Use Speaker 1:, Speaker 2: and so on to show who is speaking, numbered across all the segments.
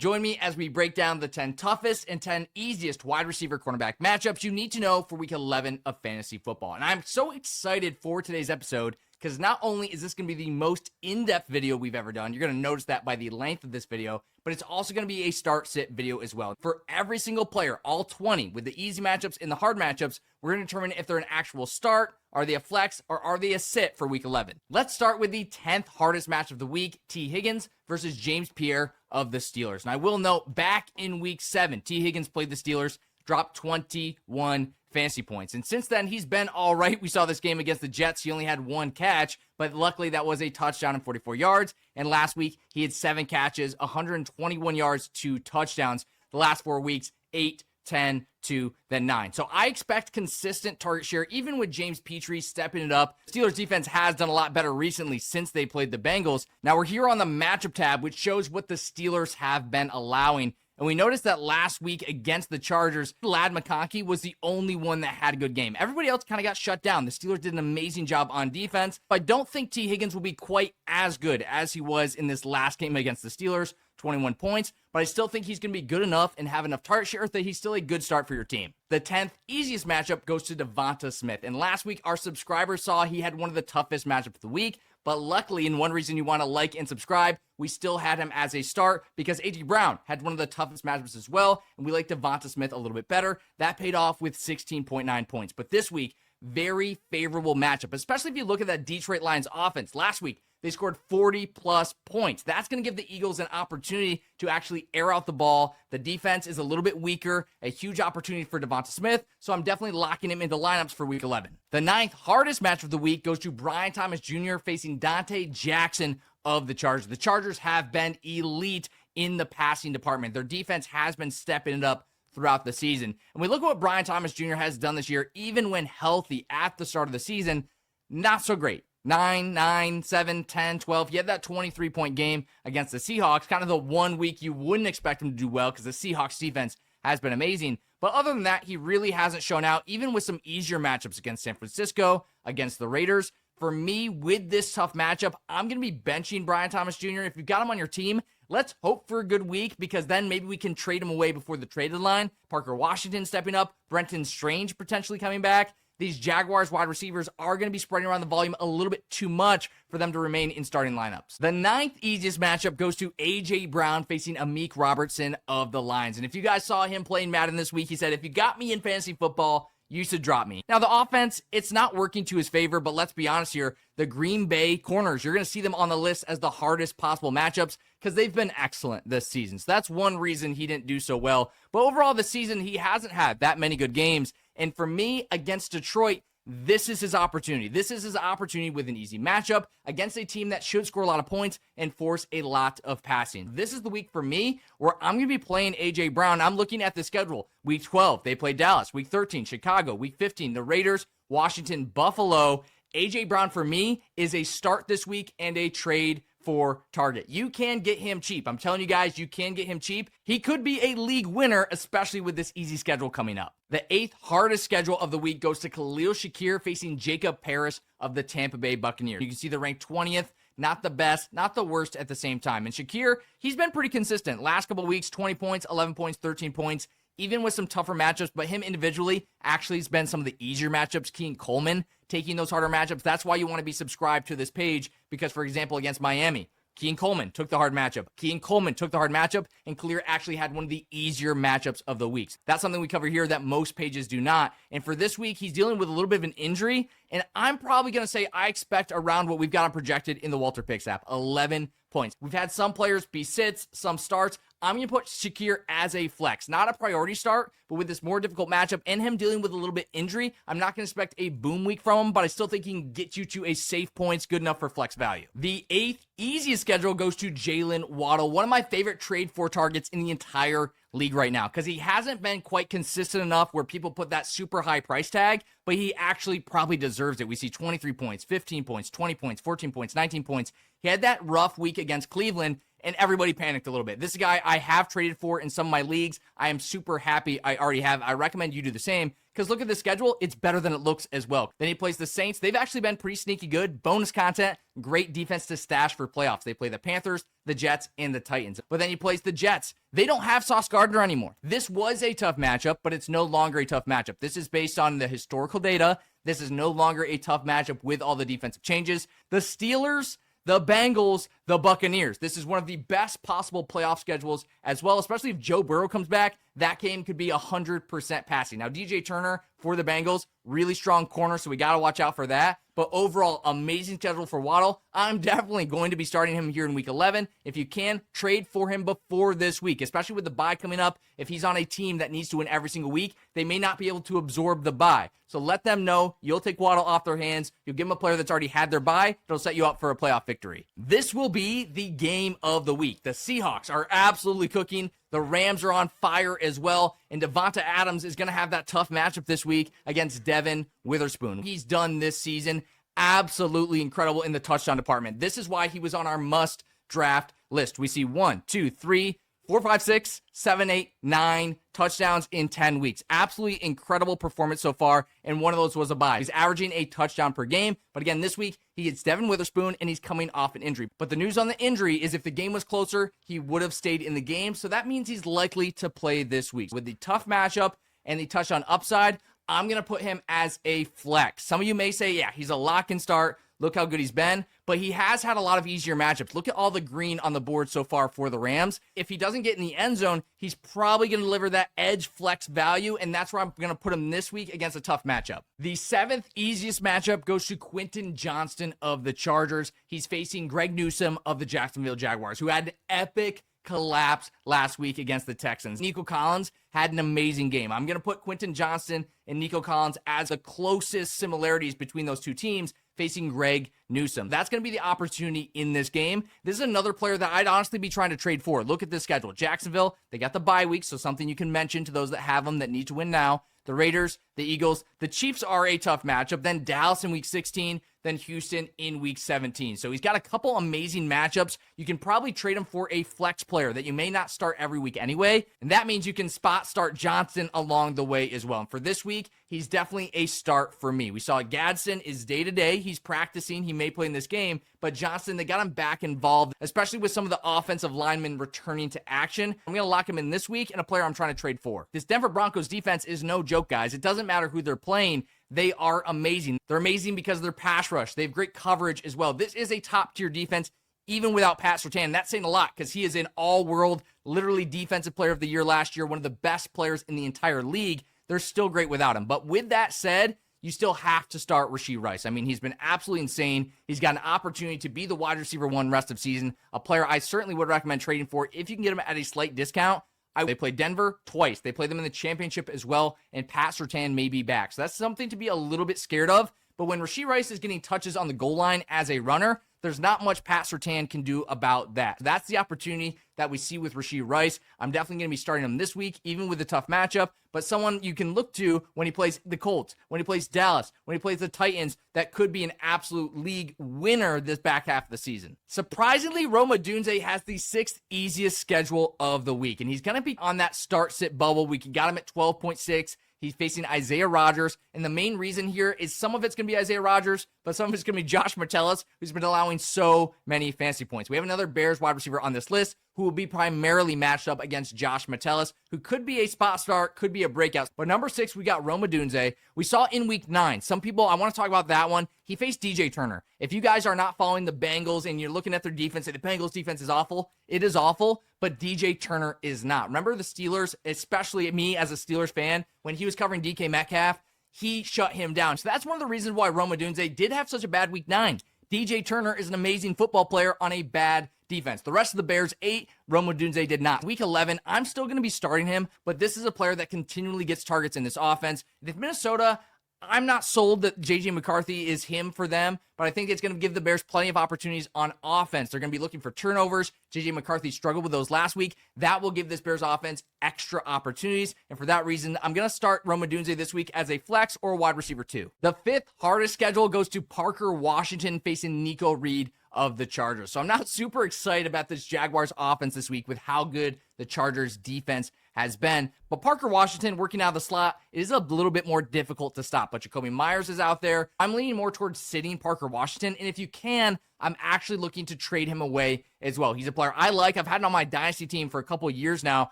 Speaker 1: Join me as we break down the 10 toughest and 10 easiest wide receiver cornerback matchups you need to know for week 11 of fantasy football. And I'm so excited for today's episode because not only is this going to be the most in-depth video we've ever done, you're going to notice that by the length of this video, but it's also going to be a start-sit video as well. For every single player, all 20, with the easy matchups and the hard matchups, we're going to determine if they're an actual start, are they a flex, or are they a sit for week 11. Let's start with the 10th hardest match of the week, T. Higgins versus James Pierre of the Steelers. And I will note, back in week 7, T. Higgins played the Steelers, dropped 21 fantasy points. And since then, he's been all right. We saw this game against the Jets. He only had 1 catch, but luckily that was a touchdown and 44 yards. And last week, he had 7 catches, 121 yards, 2 touchdowns. The last 4 weeks, 8, 10, 2, then 9. So I expect consistent target share, even with James Petrie stepping it up. Steelers defense has done a lot better recently since they played the Bengals. Now we're here on the matchup tab, which shows what the Steelers have been allowing. And we noticed that last week against the Chargers, Ladd McConkey was the only one that had a good game. Everybody else kind of got shut down. The Steelers did an amazing job on defense. I don't think T. Higgins will be quite as good as he was in this last game against the Steelers, 21 points. But I still think he's going to be good enough and have enough target share that he's still a good start for your team. The 10th easiest matchup goes to DeVonta Smith. And last week, our subscribers saw he had one of the toughest matchups of the week. But luckily, and one reason you want to like and subscribe, we still had him as a start because A.J. Brown had one of the toughest matchups as well, and we like DeVonta Smith a little bit better. That paid off with 16.9 points. But this week, very favorable matchup, especially if you look at that Detroit Lions offense. Last week, they scored 40-plus points. That's going to give the Eagles an opportunity to actually air out the ball. The defense is a little bit weaker, a huge opportunity for DeVonta Smith, so I'm definitely locking him into lineups for Week 11. The 9th hardest match of the week goes to Brian Thomas Jr. facing Dante Jackson of the Chargers. The Chargers have been elite in the passing department. Their defense has been stepping it up throughout the season. And we look at what Brian Thomas Jr. has done this year, even when healthy at the start of the season, not so great. 9, 7, 10, 12. He had that 23-point game against the Seahawks, kind of the one week you wouldn't expect him to do well because the Seahawks defense has been amazing. But other than that, he really hasn't shown out, even with some easier matchups against San Francisco, against the Raiders. For me, with this tough matchup, I'm going to be benching Brian Thomas Jr. If you've got him on your team, let's hope for a good week because then maybe we can trade him away before the trade deadline. Parker Washington stepping up, Brenton Strange potentially coming back. These Jaguars wide receivers are going to be spreading around the volume a little bit too much for them to remain in starting lineups. The 9th easiest matchup goes to A.J. Brown facing Amik Robertson of the Lions. And if you guys saw him playing Madden this week, he said, if you got me in fantasy football, you should drop me. Now, the offense, it's not working to his favor, but let's be honest here. The Green Bay corners, you're going to see them on the list as the hardest possible matchups because they've been excellent this season. So that's one reason he didn't do so well. But overall, this season, he hasn't had that many good games. And for me, against Detroit, this is his opportunity. This is his opportunity with an easy matchup against a team that should score a lot of points and force a lot of passing. This is the week for me where I'm going to be playing A.J. Brown. I'm looking at the schedule. Week 12, they play Dallas. Week 13, Chicago. Week 15, the Raiders, Washington, Buffalo. A.J. Brown for me is a start this week and a trade for target. You can get him cheap. I'm telling you guys, you can get him cheap. He could be a league winner, especially with this easy schedule coming up. The 8th hardest schedule of the week goes to Khalil Shakir facing Jacob Parrish of the Tampa Bay Buccaneers. You can see they're ranked 20th, not the best, not the worst at the same time. And Shakir, he's been pretty consistent. Last couple weeks, 20 points, 11 points, 13 points, even with some tougher matchups, but him individually actually has been some of the easier matchups. Keen Coleman taking those harder matchups. That's why you want to be subscribed to this page because, for example, against Miami, Keen Coleman took the hard matchup. Keen Coleman took the hard matchup, and Khalil actually had one of the easier matchups of the weeks. That's something we cover here that most pages do not. And for this week, he's dealing with a little bit of an injury, and I'm probably going to say I expect around what we've got him projected in the Walter Picks app, 11 points. We've had some players be sits, some starts. I'm going to put Shakir as a flex, not a priority start, but with this more difficult matchup and him dealing with a little bit injury, I'm not going to expect a boom week from him, but I still think he can get you to a safe points, good enough for flex value. The 8th easiest schedule goes to Jaylen Waddle, one of my favorite trade for targets in the entire league right now, because he hasn't been quite consistent enough where people put that super high price tag, but he actually probably deserves it. We see 23 points, 15 points, 20 points, 14 points, 19 points. He had that rough week against Cleveland, and everybody panicked a little bit. This is a guy I have traded for in some of my leagues. I am super happy I already have. I recommend you do the same, because look at the schedule. It's better than it looks as well. Then he plays the Saints. They've actually been pretty sneaky good. Bonus content, great defense to stash for playoffs. They play the Panthers, the Jets, and the Titans. But then he plays the Jets. They don't have Sauce Gardner anymore. This was a tough matchup, but it's no longer a tough matchup. This is based on the historical data. This is no longer a tough matchup with all the defensive changes. The Steelers, the Bengals, the Buccaneers. This is one of the best possible playoff schedules as well, especially if Joe Burrow comes back. That game could be 100% passing. Now, DJ Turner for the Bengals, really strong corner, so we got to watch out for that. But overall, amazing schedule for Waddle. I'm definitely going to be starting him here in Week 11. If you can, trade for him before this week, especially with the bye coming up. If he's on a team that needs to win every single week, they may not be able to absorb the bye. So let them know you'll take Waddle off their hands. You'll give them a player that's already had their bye. It'll set you up for a playoff victory. This will be the game of the week. The Seahawks are absolutely cooking. The Rams are on fire as well. And Davante Adams is going to have that tough matchup this week against Devin Witherspoon. He's done this season absolutely incredible in the touchdown department. This is why he was on our must draft list. We see 1, 2, 3, 4, 5, 6, 7, 8, 9 touchdowns in 10 weeks. Absolutely incredible performance so far, and one of those was a bye. He's averaging a touchdown per game, but again, this week, he gets Devin Witherspoon, and he's coming off an injury. But the news on the injury is if the game was closer, he would have stayed in the game, so that means he's likely to play this week. With the tough matchup and the touchdown upside, I'm going to put him as a flex. Some of you may say, yeah, he's a lock and start. Look how good he's been. But he has had a lot of easier matchups. Look at all the green on the board so far for the Rams. If he doesn't get in the end zone, he's probably going to deliver that edge flex value, and that's where I'm going to put him this week against a tough matchup. The 7th easiest matchup goes to Quentin Johnston of the Chargers. He's facing Greg Newsome of the Jacksonville Jaguars, who had an epic collapse last week against the Texans. Nico Collins had an amazing game. I'm going to put Quentin Johnston and Nico Collins as the closest similarities between those two teams facing Greg Newsome. That's going to be the opportunity in this game. This is another player that I'd honestly be trying to trade for. Look at this schedule. Jacksonville, they got the bye week, so something you can mention to those that have them that need to win now. The Raiders, the Eagles, the Chiefs are a tough matchup. Then Dallas in week 16, then Houston in week 17. So he's got a couple amazing matchups. You can probably trade him for a flex player that you may not start every week anyway. And that means you can spot start Johnston along the way as well. And for this week, he's definitely a start for me. We saw Gadsden is day-to-day. He's practicing. He may play in this game. But Johnston, they got him back involved, especially with some of the offensive linemen returning to action. I'm going to lock him in this week and a player I'm trying to trade for. This Denver Broncos defense is no joke, guys. It doesn't matter who they're playing. They are amazing. They're amazing because of their pass rush. They have great coverage as well. This is a top-tier defense, even without Pat Surtain. That's saying a lot because he is an all-world, literally defensive player of the year last year, one of the best players in the entire league. They're still great without him. But with that said, you still have to start Rashee Rice. I mean, he's been absolutely insane. He's got an opportunity to be the wide receiver one rest of season, a player I certainly would recommend trading for if you can get him at a slight discount. They played Denver twice. They played them in the championship as well, and Pat Surtain may be back. So that's something to be a little bit scared of. But when Rashee Rice is getting touches on the goal line as a runner, there's not much Pat Surtain can do about that. That's the opportunity that we see with Rashee Rice. I'm definitely going to be starting him this week, even with a tough matchup, but someone you can look to when he plays the Colts, when he plays Dallas, when he plays the Titans, that could be an absolute league winner this back half of the season. Surprisingly, Odunze has the 6th easiest schedule of the week, and he's going to be on that start-sit bubble. We got him at 12.6. He's facing Isaiah Rodgers, and the main reason here is some of it's going to be Isaiah Rodgers, but some of it's going to be Josh Metellus, who's been allowing so many fantasy points. We have another Bears wide receiver on this list who will be primarily matched up against Josh Metellus, who could be a spot start, could be a breakout. But number 6, we got Odunze. We saw in week 9. Some people, I want to talk about that one. He faced DJ Turner. If you guys are not following the Bengals and you're looking at their defense, and the Bengals defense is awful, it is awful, but DJ Turner is not. Remember the Steelers, especially me as a Steelers fan, when he was covering DK Metcalf, he shut him down. So that's one of the reasons why Odunze did have such a bad week 9. DJ Turner is an amazing football player on a bad defense. The rest of the Bears ate. Odunze did not. Week 11, I'm still going to be starting him, but this is a player that continually gets targets in this offense. If Minnesota, I'm not sold that J.J. McCarthy is him for them, but I think it's going to give the Bears plenty of opportunities on offense. They're going to be looking for turnovers. J.J. McCarthy struggled with those last week. That will give this Bears offense extra opportunities, and for that reason, I'm going to start Odunze this week as a flex or a wide receiver 2. The 5th hardest schedule goes to Parker Washington facing Nico Reed of the Chargers. So I'm not super excited about this Jaguars offense this week with how good the Chargers defense has been. But Parker Washington working out of the slot is a little bit more difficult to stop. But Jacoby Myers is out there. I'm leaning more towards sitting Parker Washington. And if you can, I'm actually looking to trade him away as well. He's a player I like. I've had him on my dynasty team for a couple of years now.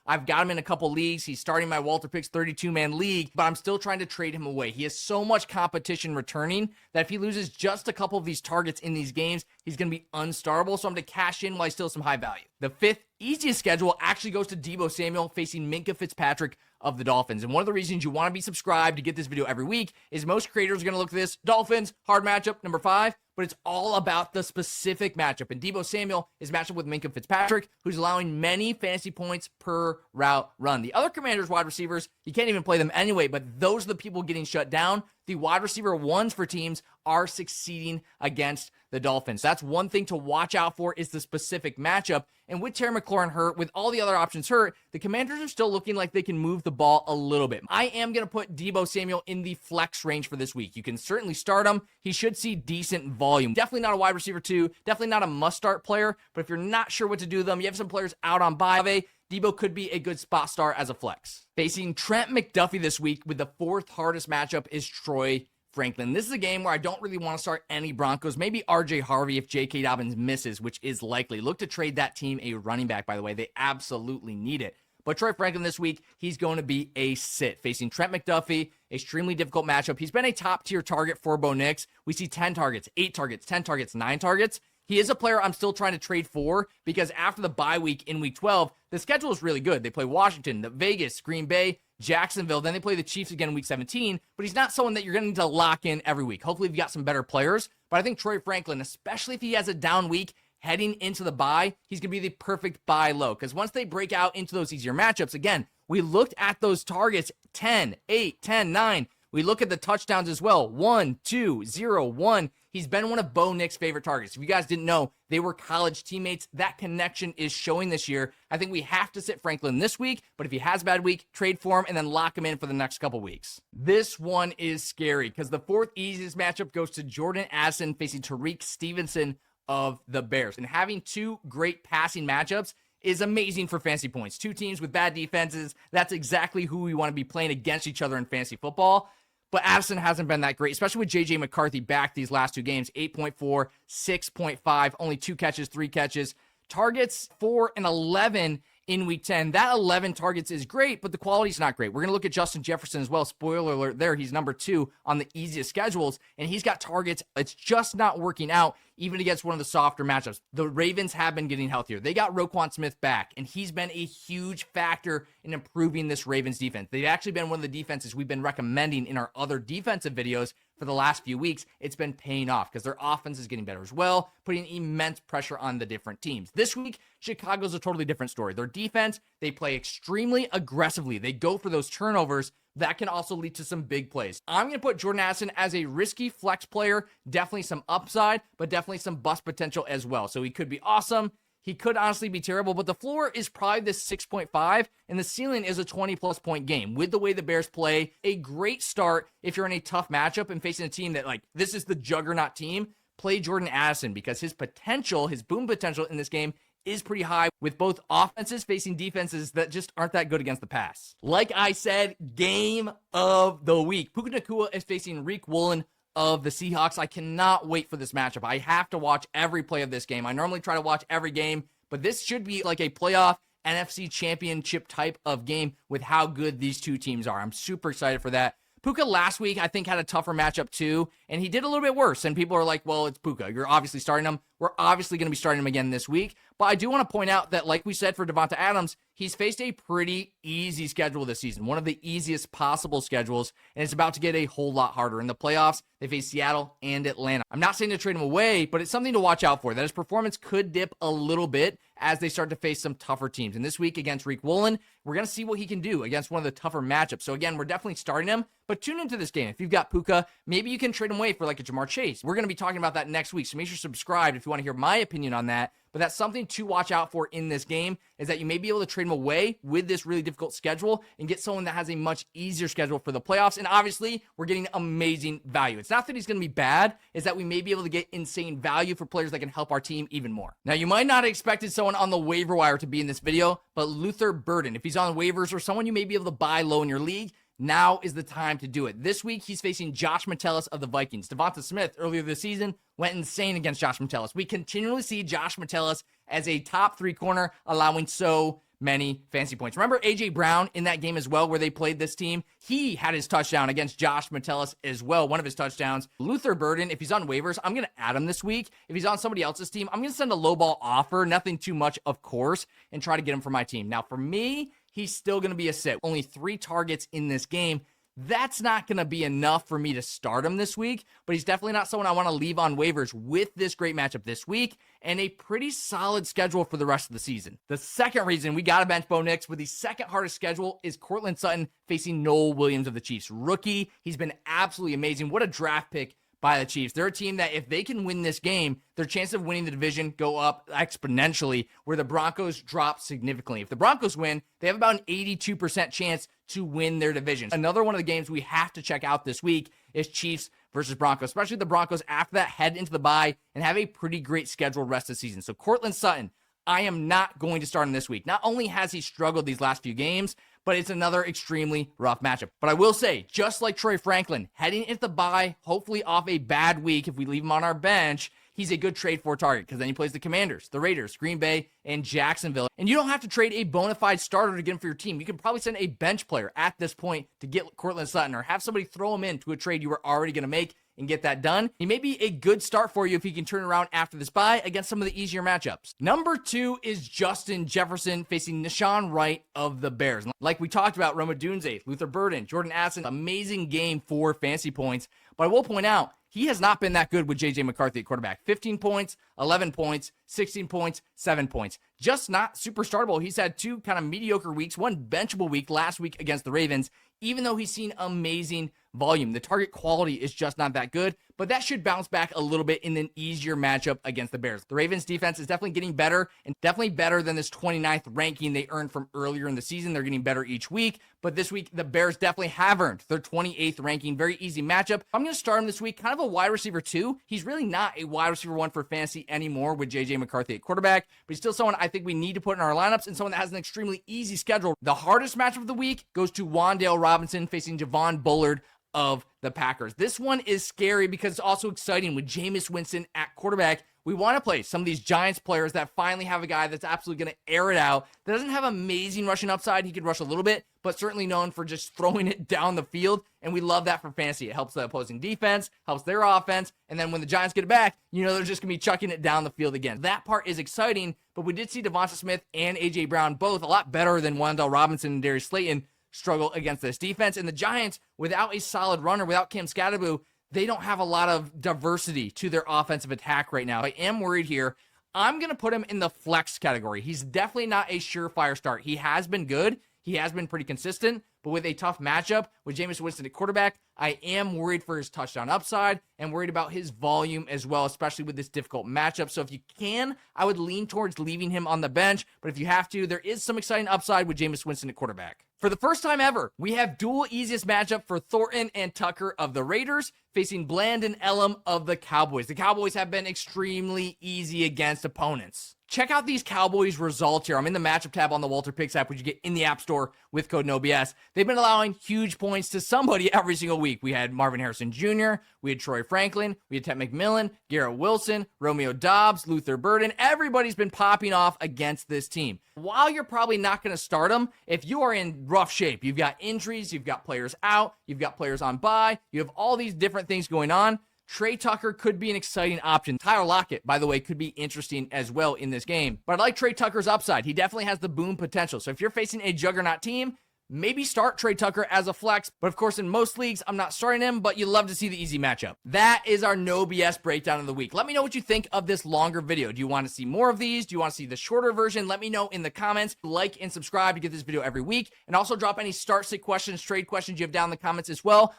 Speaker 1: I've got him in a couple leagues. He's starting my Walter Picks 32-man league, but I'm still trying to trade him away. He has so much competition returning that if he loses just a couple of these targets in these games, he's going to be unstartable. So I'm going to cash in while he's still some high value. The fifth easiest schedule actually goes to Deebo Samuel facing Minkah Fitzpatrick of the Dolphins. And one of the reasons you want to be subscribed to get this video every week is most creators are going to look at this. Dolphins, hard matchup, number 5, but it's all about the specific matchup. And Deebo Samuel is matched up with Minkah Fitzpatrick, who's allowing many fantasy points per route run. The other Commanders wide receivers, you can't even play them anyway, but those are the people getting shut down. The wide receiver ones for teams are succeeding against the Dolphins. That's one thing to watch out for is the specific matchup. And with Terry McLaurin hurt, with all the other options hurt, the Commanders are still looking like they can move the ball a little bit. I am going to put Deebo Samuel in the flex range for this week. You can certainly start him. He should see decent volume. Definitely not a wide receiver 2, definitely not a must-start player, but if you're not sure what to do with them, you have some players out on bye. Deebo could be a good spot start as a flex. Facing Trent McDuffie this week with the 4th hardest matchup is Troy Franklin. This is a game where I don't really want to start any Broncos. Maybe RJ Harvey if J.K. Dobbins misses, which is likely. Look to trade that team a running back, by the way. They absolutely need it. But Troy Franklin this week, he's going to be a sit. Facing Trent McDuffie, extremely difficult matchup. He's been a top-tier target for Bo Nix. We see 10 targets, 8 targets, 10 targets, 9 targets. He is a player I'm still trying to trade for because after the bye week in week 12, the schedule is really good. They play Washington, Vegas, Green Bay, Jacksonville. Then they play the Chiefs again in week 17, but he's not someone that you're going to need to lock in every week. Hopefully you've got some better players, but I think Troy Franklin, especially if he has a down week heading into the bye, he's going to be the perfect buy low because once they break out into those easier matchups, again, we looked at those targets 10, 8, 10, 9. We look at the touchdowns as well. 1, 2, 0, 1. He's been one of Bo Nix's favorite targets. If you guys didn't know, they were college teammates. That connection is showing this year. I think we have to sit Franklin this week, but if he has a bad week, trade for him and then lock him in for the next couple weeks. This one is scary because the 4th easiest matchup goes to Jordan Addison facing Tariq Stevenson of the Bears. And having 2 great passing matchups is amazing for fantasy points. 2 teams with bad defenses. That's exactly who we want to be playing against each other in fantasy football. But Addison hasn't been that great, especially with J.J. McCarthy back these last 2 games. 8.4, 6.5, only 2 catches, 3 catches. Targets 4 and 11 in week 10. That 11 targets is great, but the quality's not great. We're going to look at Justin Jefferson as well. Spoiler alert there. He's number 2 on the easiest schedules, and he's got targets. It's just not working out, even against one of the softer matchups. The Ravens have been getting healthier. They got Roquan Smith back, and he's been a huge factor in improving this Ravens defense. They've actually been one of the defenses we've been recommending in our other defensive videos for the last few weeks. It's been paying off because their offense is getting better as well, putting immense pressure on the different teams. This week, Chicago's a totally different story. Their defense, they play extremely aggressively. They go for those turnovers. That can also lead to some big plays. I'm going to put Jordan Addison as a risky flex player. Definitely some upside, but definitely some bust potential as well. So he could be awesome. He could honestly be terrible, but the floor is probably this 6.5, and the ceiling is a 20-plus point game. With the way the Bears play, a great start if you're in a tough matchup and facing a team that, like, this is the juggernaut team. Play Jordan Addison because his potential, his boom potential in this game is pretty high with both offenses facing defenses that just aren't that good against the pass. Like I said, game of the week. Puka Nacua is facing Riq Woolen of the Seahawks. I cannot wait for this matchup. I have to watch every play of this game. I normally try to watch every game, but this should be like a playoff NFC championship type of game with how good these 2 teams are. I'm super excited for that. Puka last week, I think, had a tougher matchup too, and he did a little bit worse. And people are like, well, it's Puka. You're obviously starting him. We're obviously going to be starting him again this week. But I do want to point out that, like we said for Davante Adams, he's faced a pretty easy schedule this season, one of the easiest possible schedules, and it's about to get a whole lot harder. In the playoffs, they face Seattle and Atlanta. I'm not saying to trade him away, but it's something to watch out for, that his performance could dip a little bit as they start to face some tougher teams. And this week against Riq Woolen, we're going to see what he can do against one of the tougher matchups. So again, we're definitely starting him, but tune into this game. If you've got Puka, maybe you can trade him away way for like a Jamar Chase. We're going to be talking about that next week, so make sure you're subscribed if you want to hear my opinion on that. But that's something to watch out for in this game, is that you may be able to trade him away with this really difficult schedule and get someone that has a much easier schedule for the playoffs. And obviously, we're getting amazing value. It's not that he's going to be bad, it's that we may be able to get insane value for players that can help our team even more. Now, you might not have expected someone on the waiver wire to be in this video, but Luther Burden, if he's on waivers or someone you may be able to buy low in your league, now is the time to do it. This week, he's facing Josh Metellus of the Vikings. DeVonta Smith, earlier this season, went insane against Josh Metellus. We continually see Josh Metellus as a top 3 corner, allowing so many fantasy points. Remember A.J. Brown in that game as well, where they played this team? He had his touchdown against Josh Metellus as well, one of his touchdowns. Luther Burden, if he's on waivers, I'm going to add him this week. If he's on somebody else's team, I'm going to send a low ball offer, nothing too much, of course, and try to get him for my team. Now, for me, he's still going to be a sit. Only 3 targets in this game. That's not going to be enough for me to start him this week, but he's definitely not someone I want to leave on waivers with this great matchup this week and a pretty solid schedule for the rest of the season. The second reason we got to bench Bo Nix with the second hardest schedule is Courtland Sutton facing Noel Williams of the Chiefs. Rookie, he's been absolutely amazing. What a draft pick by the Chiefs. They're a team that if they can win this game, their chance of winning the division go up exponentially, where the Broncos drop significantly. If the Broncos win, they have about an 82% chance to win their division. Another one of the games we have to check out this week is Chiefs versus Broncos, especially the Broncos after that head into the bye and have a pretty great scheduled rest of the season. So Courtland Sutton, I am not going to start him this week. Not only has he struggled these last few games, but it's another extremely rough matchup. But I will say, just like Troy Franklin, heading into the bye, hopefully off a bad week, if we leave him on our bench, he's a good trade for target, because then he plays the Commanders, the Raiders, Green Bay, and Jacksonville. And you don't have to trade a bona fide starter to get him for your team. You can probably send a bench player at this point to get Courtland Sutton, or have somebody throw him into a trade you were already going to make and get that done. He may be a good start for you if he can turn around after this bye against some of the easier matchups. Number 2 is Justin Jefferson facing Nahshon Wright of the Bears. Like we talked about, Odunze, Luther Burden, Jordan Addison, amazing game for fantasy points. But I will point out, he has not been that good with J.J. McCarthy at quarterback. 15 points, 11 points, 16 points, 7 points. Just not super startable. He's had 2 kind of mediocre weeks, 1 benchable week last week against the Ravens, even though he's seen amazing volume. The target quality is just not that good, but that should bounce back a little bit in an easier matchup against the Bears. The Ravens defense is definitely getting better, and definitely better than this 29th ranking they earned from earlier in the season. They're getting better each week, but this week the Bears definitely have earned their 28th ranking. Very easy matchup. I'm going to start him this week, kind of a wide receiver 2. He's really not a wide receiver 1 for fantasy anymore with J.J. McCarthy at quarterback, but he's still someone I think we need to put in our lineups, and someone that has an extremely easy schedule. The hardest matchup of the week goes to Wan'Dale Robinson facing Javon Bullard of the Packers. This one is scary because it's also exciting with Jameis Winston at quarterback. We want to play some of these Giants players that finally have a guy that's absolutely going to air it out, that doesn't have amazing rushing upside. He could rush a little bit, but certainly known for just throwing it down the field, and we love that for fantasy. It helps the opposing defense, helps their offense, and then when the Giants get it back, you know they're just going to be chucking it down the field again. That part is exciting, but we did see DeVonta Smith and A.J. Brown both a lot better than Wan'Dale Robinson and Darius Slayton struggle against this defense. And the Giants, without a solid runner, without Cam Scatterboo, they don't have a lot of diversity to their offensive attack right now. I am worried here. I'm going to put him in the flex category. He's definitely not a surefire start. He has been good. He has been pretty consistent, but with a tough matchup with Jameis Winston at quarterback, I am worried for his touchdown upside and worried about his volume as well, especially with this difficult matchup. So if you can, I would lean towards leaving him on the bench, but if you have to, there is some exciting upside with Jameis Winston at quarterback. For the first time ever, we have dual easiest matchup for Thornton and Tucker of the Raiders facing Bland and Elam of the Cowboys. The Cowboys have been extremely easy against opponents. Check out these Cowboys results here. I'm in the matchup tab on the Walter Picks app, which you get in the App Store with code NOBS. They've been allowing huge points to somebody every single week. We had Marvin Harrison Jr., we had Troy Franklin, we had Ted McMillan, Garrett Wilson, Romeo Doubs, Luther Burden. Everybody's been popping off against this team. While you're probably not going to start them, if you are in rough shape, you've got injuries, you've got players out, you've got players on bye, you have all these different things going on, Trey Tucker could be an exciting option. Tyler Lockett, by the way, could be interesting as well in this game. But I like Trey Tucker's upside. He definitely has the boom potential. So if you're facing a juggernaut team, maybe start Trey Tucker as a flex. But of course, in most leagues, I'm not starting him, but you love to see the easy matchup. That is our no BS breakdown of the week. Let me know what you think of this longer video. Do you want to see more of these? Do you want to see the shorter version? Let me know in the comments. Like and subscribe to get this video every week. And also drop any start sit questions, trade questions you have down in the comments as well.